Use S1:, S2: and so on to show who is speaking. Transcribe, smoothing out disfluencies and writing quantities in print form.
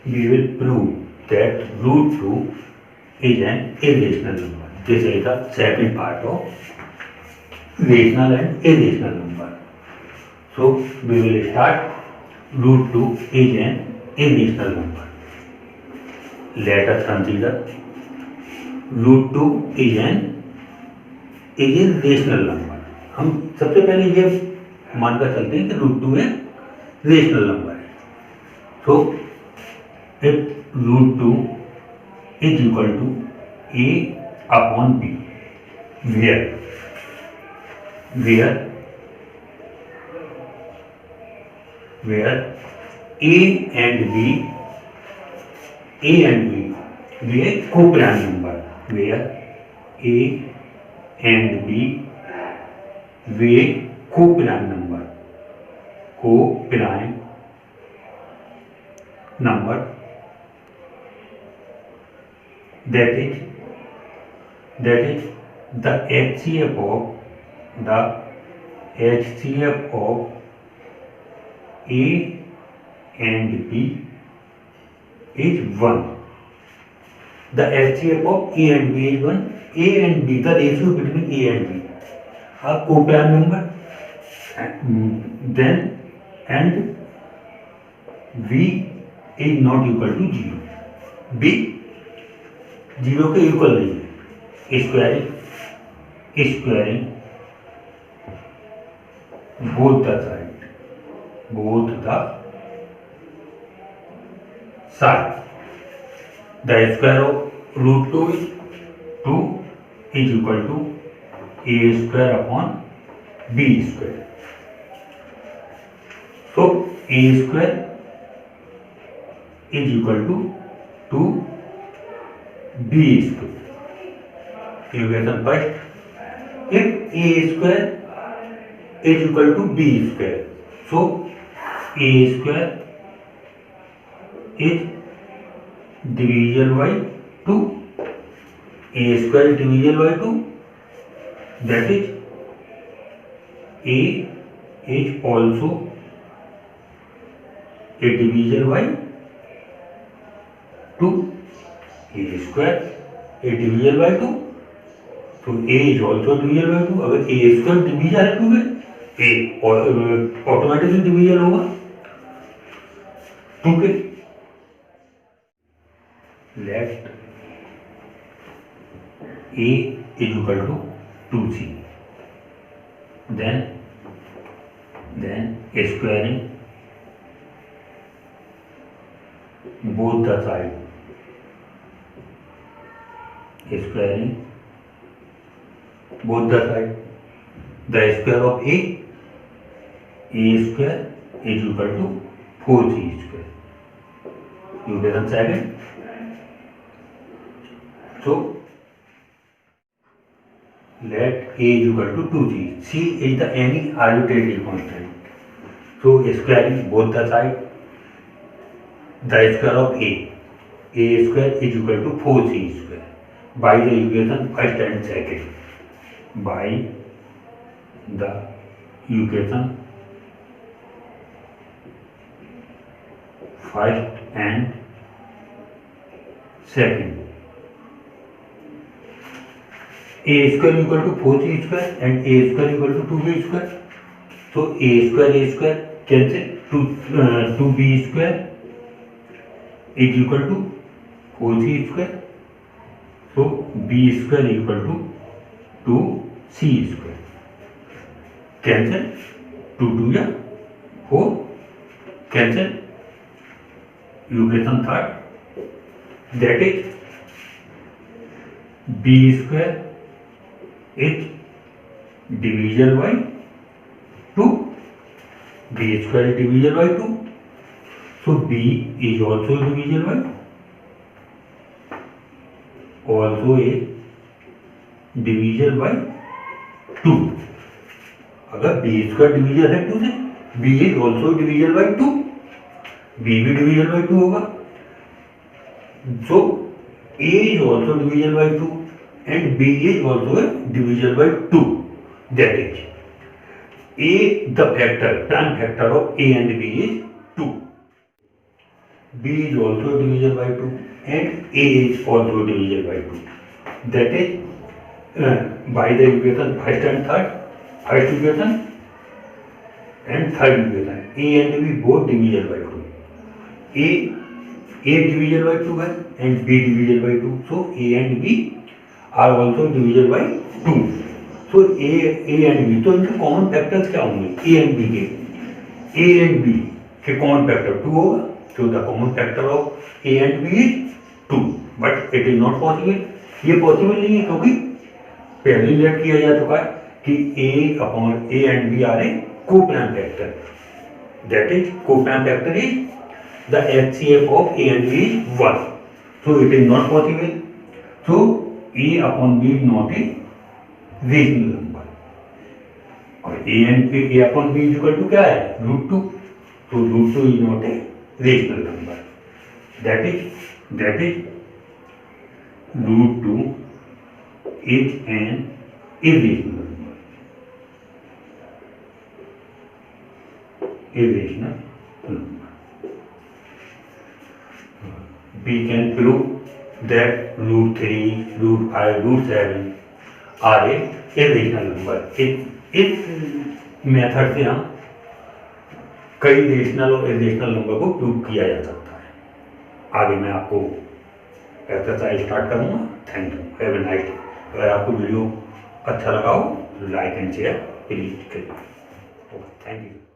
S1: we will prove that root 2 is an irrational number. This is the second part of rational and irrational number. So we will start. Root 2 is an irrational number. Let us consider root 2 is a rational number. हम सबसे पहले ये मानकर चलते हैं कि root 2 एक rational number है. So if root 2 is equal to A upon B, where A and B were co-prime number, where A and B were co-prime number, that is the HCF of A and B is 1. The HCF of A and B is 1. A and B, the ratio between A and B are co-prime number. Then and B is not equal to 0. B 0 के equal नहीं है. Squaring both the side. The square of root 2 is 2 is equal to a square upon b square. So a square is equal to 2b square. Equation first. If a square is equal to b square, so a square is divisible by 2. A square is divisible by 2. That is, a is also a divisible by 2. A square is divisible by 2. So a is also divisible by 2. अगर a square divisible है 2 में, a automatically division होगा 2 के. Let a is equal to 2c. Then squaring both the side. The square of a square is equal to 4c square. Equation second. So let a is equal to 2c. C is the any arbitrary constant. So squaring both the side. The square of a square is equal to 4c square by the equation first and second. By the equation first and second. A square equal to 4c square and a square equal to 2b square. So a square cancel. 2b square is equal to 4c square. So b square equal to 2c square. Cancel. 2 2 या 4 cancel. Equation third. That is, b square is divisible by 2. b square is divisible by 2. So b is also divisible by 2. अगर b square division है 2 से, b is also division by 2. b भी division by 2 होगा. सो a is also division by 2 and b is also divisible by 2. That is, a, the factor, prime factor of a and b is 2. b is also divisible by 2 and a is also divisible by 2. That is by the equation first and third, first equation and third equation, a and b both divisible by 2. A divisible by 2 है and b divisible by 2. So a and b are also divisible by 2. So a and b, तो इनके common factors क्या होंगे? a and b के common factor 2 होगा. So the common factor of a and b is 2. But it is not possible. ये possible नहीं है क्योंकि पहले ही लेट किया जा चुका है कि a and b are a coprime factor. That is, coprime factor is the HCF of a and b is 1. So it is not possible. So a upon b is not a rational number. और a upon b is equal to क्या है? √2. So √2 is not a rational number. That is √2 is an irrational number. Irrational number. We can prove that √3, √5, √7 are a irrational number. इस method से हम कई rational और irrational number को prove किया जा सकता है. आगे मैं आपको एक्सरसाइज स्टार्ट करूँगा. Thank you. Have a nice day. अगर आपको वीडियो अच्छा लगा हो लाइक एंड शेयर प्लीज करिए. Okay, thank you.